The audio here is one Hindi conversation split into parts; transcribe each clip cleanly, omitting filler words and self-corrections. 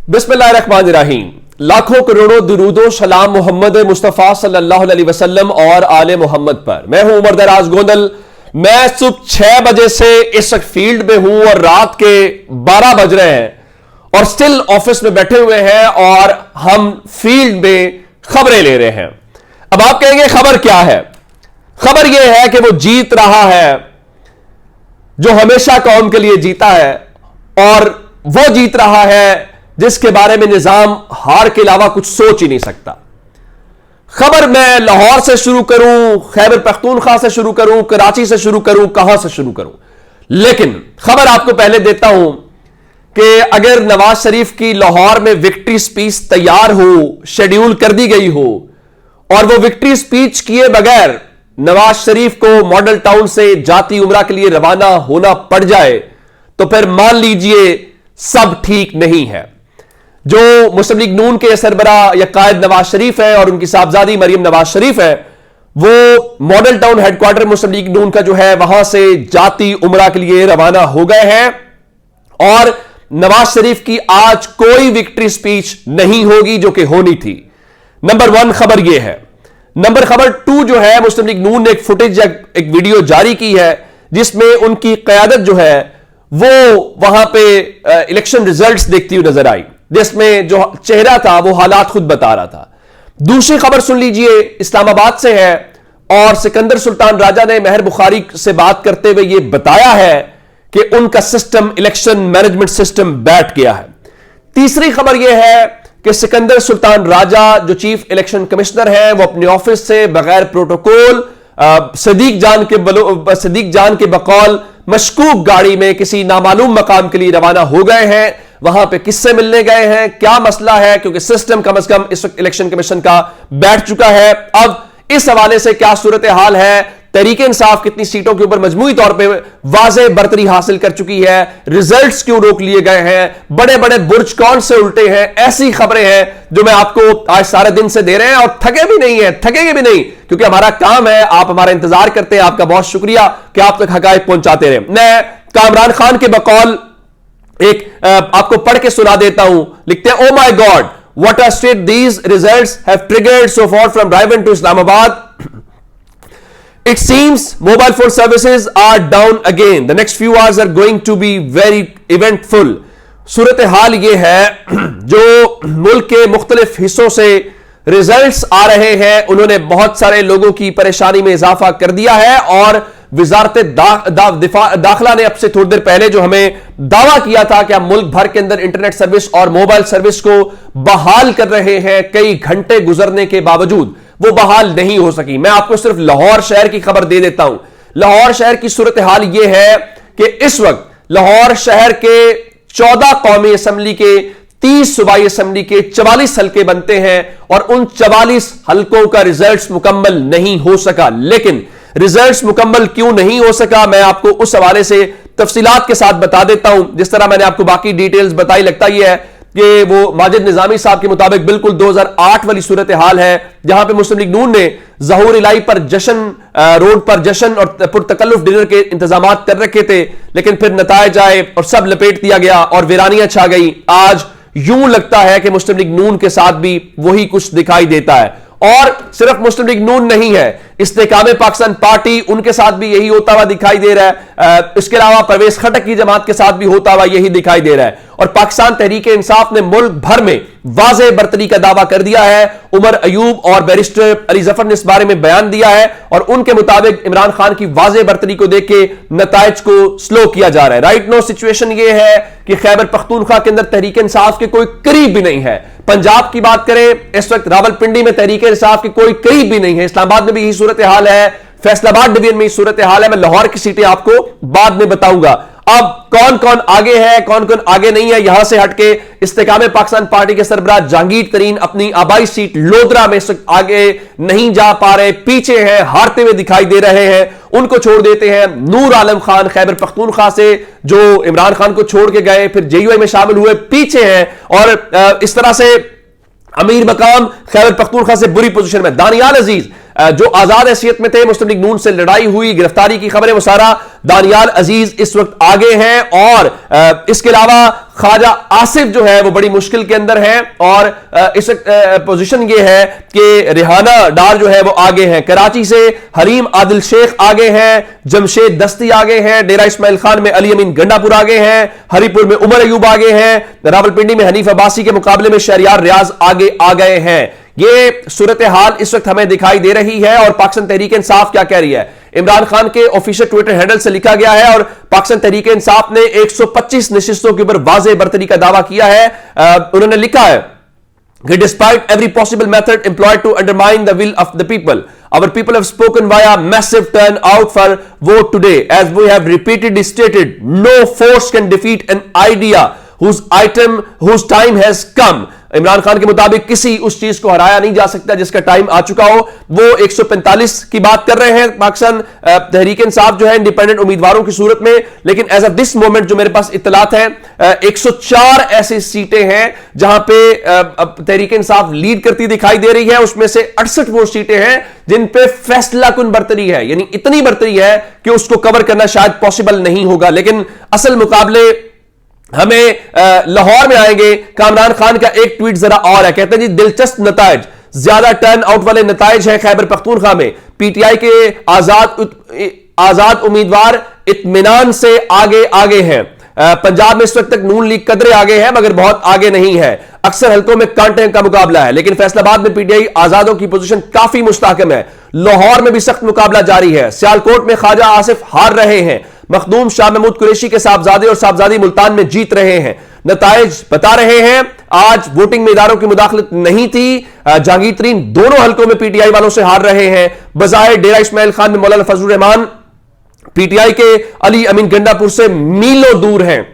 बिस्मिल्लाहिर्रहमानिर्रहीम। लाखों करोड़ों दुरूदो सलाम मोहम्मद मुस्तफ़ा सल्लल्लाहु अलैहि वसल्लम और आले मोहम्मद पर। मैं हूं उमर दराज गोंदल। मैं सुबह 6 बजे से इस फील्ड में हूं और रात के 12 बज रहे हैं और स्टिल ऑफिस में बैठे हुए हैं और हम फील्ड में खबरें ले रहे हैं। अब आप कहेंगे खबर क्या है? खबर यह है कि वो जीत रहा है जो हमेशा कौम के लिए जीता है, और वो जीत रहा है जिसके बारे में निजाम हार के अलावा कुछ सोच ही नहीं सकता। खबर मैं लाहौर से शुरू करूं, खैबर पख्तूनख्वा से शुरू करूं, कराची से शुरू करूं, कहां से शुरू करूं? लेकिन खबर आपको पहले देता हूं कि अगर नवाज शरीफ की लाहौर में विक्ट्री स्पीच तैयार हो, शेड्यूल कर दी गई हो, और वो विक्ट्री स्पीच किए बगैर नवाज शरीफ को मॉडल टाउन से जाती उम्रा के लिए रवाना होना पड़ जाए, तो फिर मान लीजिए सब ठीक नहीं है। जो मुस्लिम लीग नून के सरबरा या कायद नवाज शरीफ है और उनकी साहबजादी मरियम नवाज शरीफ है, वो मॉडल टाउन हेडक्वार्टर मुस्लिम लीग नून का जो है वहां से जाती उम्रा के लिए रवाना हो गए हैं, और नवाज शरीफ की आज कोई विक्ट्री स्पीच नहीं होगी जो कि होनी थी। नंबर 1 खबर यह है। खबर 2 जो है, मुस्लिम लीग नून ने एक फुटेज, एक वीडियो जारी की है जिसमें उनकी कयादत जो है वो वहां पे इलेक्शन रिजल्ट्स देखती हुई नजर आई, जिसमें जो चेहरा था वो हालात खुद बता रहा था। दूसरी खबर सुन लीजिए, इस्लामाबाद से है, और सिकंदर सुल्तान राजा ने महर बुखारी से बात करते हुए यह बताया है कि उनका सिस्टम, इलेक्शन मैनेजमेंट सिस्टम बैठ गया है। तीसरी खबर यह है कि सिकंदर सुल्तान राजा जो चीफ इलेक्शन कमिश्नर है, वो अपने ऑफिस से बगैर प्रोटोकॉल सदीक जान के बकौल मशकूक गाड़ी में किसी नामालूम मकाम के लिए रवाना हो गए हैं। वहां पे किससे मिलने गए हैं, क्या मसला है, क्योंकि सिस्टम कम से कम इस वक्त इलेक्शन कमीशन का बैठ चुका है। अब इस हवाले से क्या सूरत हाल है, तहरीके इंसाफ कितनी सीटों के ऊपर मजमूई तौर पे वाज़े बरतरी हासिल कर चुकी है, रिजल्ट्स क्यों रोक लिए गए हैं, बड़े बड़े बुर्ज कौन से उल्टे हैं, ऐसी खबरें हैं जो मैं आपको आज सारे दिन से दे रहे हैं, और थके भी नहीं है, थकेंगे भी नहीं, क्योंकि हमारा काम है, आप हमारा इंतजार करते हैं। आपका बहुत शुक्रिया कि आप तक हकायक पहुंचाते रहे। मैं कामरान खान के बकौल एक आपको पढ़ के सुना देता हूं। लिखते हैं, oh my God, what a state these results have triggered so for from रायबन to Islamabad. It seems mobile phone services are down again. The next few hours are going to be very eventful. सूरत हाल ये है, जो मुल्क के मुख्तलिफ हिस्सों से रिजल्ट्स आ रहे हैं, उन्होंने बहुत सारे लोगों की परेशानी में इजाफा कर दिया है, और वजारत दाखिला ने अब से थोड़ी देर पहले जो हमें दावा किया था कि हम मुल्क भर के अंदर इंटरनेट सर्विस और मोबाइल सर्विस को बहाल कर रहे हैं, कई घंटे गुजरने के बावजूद वो बहाल नहीं हो सकी। मैं आपको सिर्फ लाहौर शहर की खबर दे देता हूं। लाहौर शहर की सूरत हाल यह है कि इस वक्त लाहौर शहर के 14 कौमी असम्बली के, 30 सूबाई असम्बली के 44 हल्के बनते हैं, और उन 44 हल्कों का रिजल्ट्स मुकम्मल नहीं हो सका। लेकिन रिजल्ट्स मुकम्मल क्यों नहीं हो सका, मैं आपको उस हवाले से तफसीलात के साथ बता देता हूं। जिस तरह मैंने आपको बाकी डिटेल्स बताई, लगता यह है कि वो माजिद निजामी साहब के मुताबिक बिल्कुल 2008 वाली सूरत हाल है, जहां पे मुस्लिम लीग नून ने ज़हूर इलाही पर जश्न रोड पर जश्न और पुरतकल्लुफ डिनर के इंतजाम कर रखे थे, लेकिन फिर नतायज आए और सब लपेट दिया गया और वीरानियां छा गई। आज यूं लगता है कि मुस्लिम लीग नून के साथ भी वही कुछ दिखाई देता है, और सिर्फ मुस्लिम लीग नून नहीं है, इस्तेकाम पाकिस्तान पार्टी, उनके साथ भी यही होता हुआ दिखाई दे रहा है। इसके अलावा परवेज खटक की जमात के साथ भी होता हुआ यही दिखाई दे रहा है, और पाकिस्तान तहरीक इंसाफ ने मुल्क भर में वाज़े बरतरी का दावा कर दिया है। उमर अयूब और बैरिस्टर अली जफर ने इस बारे में बयान दिया है, और उनके मुताबिक इमरान खान की वाज़े बरतरी को देख के नताइज को स्लो किया जा रहा है। राइट नो सिचुएशन यह है कि खैबर पख्तूनख्वा के अंदर तहरीक इंसाफ के कोई करीब भी नहीं है। पंजाब की बात करें, इस वक्त रावलपिंडी में तहरीक इंसाफ के कोई करीब भी नहीं है। इस्लामाबाद में भी यही सूरत हाल है, फैसलाबाद डिवीजन में सूरत हाल है। मैं लाहौर की सीटें आपको बाद में बताऊंगा। अब कौन कौन आगे है, कौन कौन आगे नहीं है, यहां से हटके इस्तेकाम पाकिस्तान पार्टी के सरबराह जहांगीर तरीन अपनी आबाई सीट लोधरा में इस वक्त आगे नहीं जा पा रहे, पीछे हैं, हारते हुए दिखाई दे रहे हैं। उनको छोड़ देते हैं नूर आलम खान खैबर पख्तूनख्वा से, जो इमरान खान को छोड़ के गए, फिर जेयूआई में शामिल हुए, पीछे हैं, और इस तरह से अमीर मकाम खैबर पख्तूनख्वा से बुरी पोजीशन में। दानियाल अजीज जो आजाद हैसियत में थे, मुस्लिम लीग नून से लड़ाई हुई, गिरफ्तारी की खबरें, वो सारा दानियाल अजीज इस वक्त आगे हैं। और इसके अलावा ख्वाजा आसिफ जो है वो बड़ी मुश्किल के अंदर है और इस पोजीशन ये है कि रिहाना डार जो है वो आगे हैं, कराची से हरीम आदिल शेख आगे हैं, जमशेद दस्ती आगे हैं, डेरा इस्माइल खान में अली अमीन गंडापुर आगे हैं, हरीपुर में उमर अयूब आगे हैं, रावलपिंडी में हनीफ अब्बासी के मुकाबले में शहरियार रियाज आगे आ गए हैं। ये सूरत हाल इस वक्त हमें दिखाई दे रही है। और पाकिस्तान तहरीक इंसाफ क्या कह रही है, इमरान खान के ऑफिशियल ट्विटर हैंडल से लिखा गया है और पाकिस्तान तहरीक इंसाफ ने 125 नशिस्तों के ऊपर वाज़ेह बरतरी का दावा किया है। उन्होंने लिखा है कि despite every possible method employed to undermine the will of the people, our people have spoken via massive turnout for vote today, as we have repeatedly stated, no force can defeat an idea whose time has come। Imran Khan के मुताबिक किसी उस चीज को हराया नहीं जा सकता जिसका टाइम आ चुका हो। वो 145 की बात कर रहे हैं पाकिस्तान तहरीक इंसाफ जो है इंडिपेंडेंट उम्मीदवारों की सूरत में, लेकिन एज ऑफ दिस मोमेंट जो मेरे पास इत्तलात है 104 ऐसी सीटें हैं जहां पे तहरीक इंसाफ लीड करती दिखाई दे रही है। उसमें से 68 वो सीटें हैं जिन पे फैसला कुन बरतरी है, यानी इतनी बरतरी है कि उसको कवर करना शायद पॉसिबल नहीं होगा। लेकिन असल मुकाबले हमें लाहौर में आएंगे। कामरान खान का एक ट्वीट जरा और है, कहते हैं जी दिलचस्प नताइज, ज्यादा टर्न आउट वाले नताइज हैं खैबर पख्तूनख्वा में, पीटीआई के आजाद उम्मीदवार इत्मीनान से आगे हैं। पंजाब में इस वक्त तक नून लीग कदरे आगे है मगर बहुत आगे नहीं है। अक्सर हल्कों में कांटे का मुकाबला है, लेकिन फैसलाबाद में पीटीआई आजादों की पोजीशन काफी मुस्तहकम है। लाहौर में भी सख्त मुकाबला जारी है। सियालकोट में ख्वाजा आसिफ हार रहे हैं, मखदूम शाह महमूद कुरैशी के साहबजादे और साहबजादी मुल्तान में जीत रहे हैं। नताइज बता रहे हैं आज वोटिंग में इदारों की मुदाखलत नहीं थी। जहांगीर तरीन दोनों हल्कों में पीटीआई वालों से हार रहे हैं। बजाय डेरा इस्माइल खान में मौलाना फजलुर रहमान पीटीआई के अली अमीन गंडापुर से मीलों दूर हैं।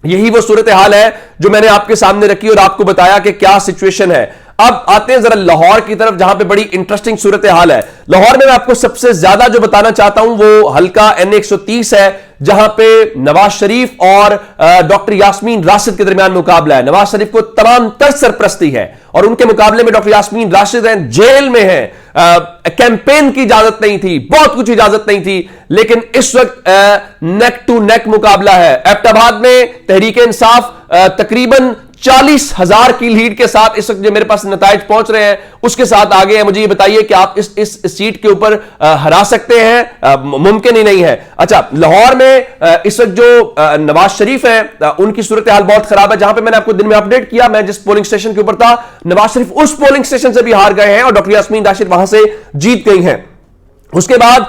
यही वो सूरत हाल है जो मैंने आपके सामने रखी और आपको बताया कि क्या सिचुएशन है। अब आते हैं जरा लाहौर की तरफ जहां पे बड़ी इंटरेस्टिंग सूरत हाल है। लाहौर में मैं आपको सबसे ज्यादा जो बताना चाहता हूं वो हल्का NA-130 है, जहां पे नवाज शरीफ और डॉक्टर यास्मीन राशिद के दरमियान मुकाबला है। नवाज शरीफ को तमाम तर सरप्रस्ती है और उनके मुकाबले में डॉक्टर यास्मीन राशिद हैं, जेल में हैं। कैंपेन की इजाजत नहीं थी, बहुत कुछ इजाजत नहीं थी, लेकिन इस वक्त नेक टू नेक मुकाबला है। एबटाबाद में तहरीक इंसाफ तकरीबन 40,000 की लीड के साथ इस वक्त जो मेरे पास नताइज पहुंच रहे हैं उसके साथ आगे हैं। मुझे ये बताइए कि आप इस सीट के ऊपर हरा सकते हैं? मुमकिन ही नहीं है। अच्छा, लाहौर में इस वक्त जो नवाज शरीफ है उनकी सूरत हाल बहुत खराब है। जहां पे मैंने आपको दिन में अपडेट किया, मैं जिस पोलिंग स्टेशन के ऊपर था, नवाज शरीफ उस पोलिंग स्टेशन से भी हार गए हैं और डॉक्टर यास्मीन राशिद वहां से जीत गई हैं। उसके बाद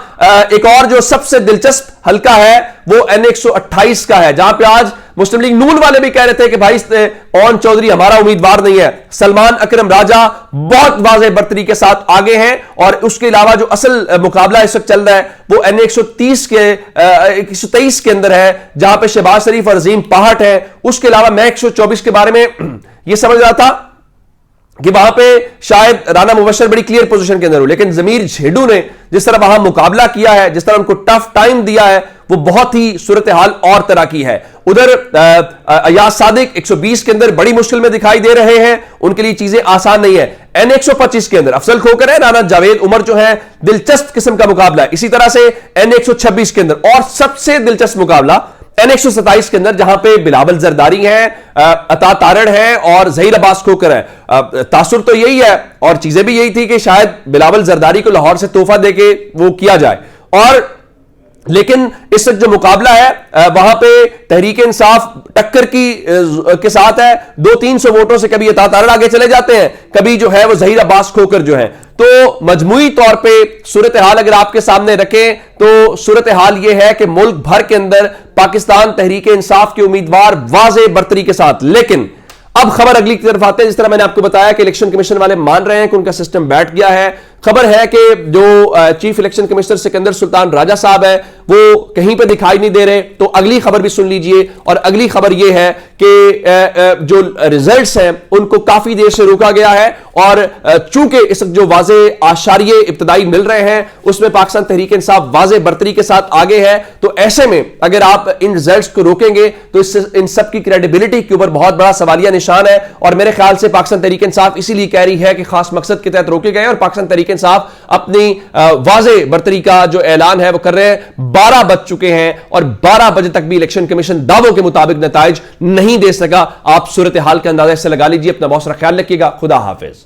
एक और जो सबसे दिलचस्प हल्का है वो NA-128 का है, जहां पे आज मुस्लिम लीग नून वाले भी कह रहे थे कि भाई ओन चौधरी हमारा उम्मीदवार नहीं है। सलमान अकरम राजा बहुत वाज़ेह बरतरी के साथ आगे हैं और उसके अलावा जो असल मुकाबला इस वक्त चल रहा है वो NA-123 के अंदर है, जहां पे शहबाज शरीफ और अजीम पहाट है। उसके अलावा मैं 124 के बारे में यह समझ रहा था कि वहां पे शायद राना मुबशर बड़ी क्लियर पोजीशन के अंदर हो, लेकिन जमीर झेडू ने जिस तरह वहां मुकाबला किया है, जिस तरह उनको टफ टाइम दिया है, वो बहुत ही सूरत हाल और तरह की है। उधर अयाज सादिक 120 के अंदर बड़ी मुश्किल में दिखाई दे रहे हैं, उनके लिए चीजें आसान नहीं है। NA-125 के अंदर अफजल खोकर है, राना जावेद उमर जो है, दिलचस्प किस्म का मुकाबला है। इसी तरह से NA-126 के अंदर और सबसे दिलचस्प मुकाबला NA-127 के अंदर, जहां पे बिलावल जरदारी है, अता तारड़ है और जहीर अब्बास खोकर है। तासुर तो यही है और चीजें भी यही थी कि शायद बिलावल जरदारी को लाहौर से तोहफा देके वो किया जाए, और लेकिन इस वक्त जो मुकाबला है वहां पे तहरीक इंसाफ टक्कर के साथ है। 200-300 वोटों से कभी अता तारड़ आगे चले जाते हैं, कभी जो है वो जहीर अब्बास खोकर जो है। तो मजमूई तौर पे सूरत हाल अगर आपके सामने रखें तो सूरत हाल यह है कि मुल्क भर के अंदर पाकिस्तान तहरीक इंसाफ के उम्मीदवार वाज़ेह बरतरी के साथ। लेकिन अब खबर अगली की तरफ आते हैं। जिस तरह मैंने आपको बताया कि इलेक्शन कमीशन वाले मान रहे हैं कि उनका सिस्टम बैठ गया है। खबर है कि जो chief election commissioner Sikandar Sultan Raja साहब है वो कहीं पे दिखाई नहीं दे रहे। तो अगली खबर भी सुन लीजिए, और अगली खबर यह है कि जो रिजल्ट्स हैं उनको काफी देर से रोका गया है, और चूंकि इस जो वाज़ेह आशारिये इब्तदाई मिल रहे हैं उसमें पाकिस्तान तहरीक इंसाफ वाज़ेह बरतरी के साथ आगे है। तो ऐसे में अगर आप इन रिजल्ट्स को रोकेंगे तो इससे इन सब की क्रेडिबिलिटी के ऊपर बहुत बड़ा सवालिया निशान है। और मेरे ख्याल से पाकिस्तान तहरीक इंसाफ इसीलिए कह रही है कि खास मकसद के तहत रोके गए और पाकिस्तान तहरीक इंसाफ अपनी वाजे बरतरी का जो ऐलान है वो कर रहे हैं। 12 बज चुके हैं और 12 बजे तक भी इलेक्शन कमीशन दावों के मुताबिक नताइज नहीं दे सका। आप सूरत हाल का अंदाजा इससे लगा लीजिए। अपना बहुत सारा ख्याल रखिएगा। खुदा हाफिज।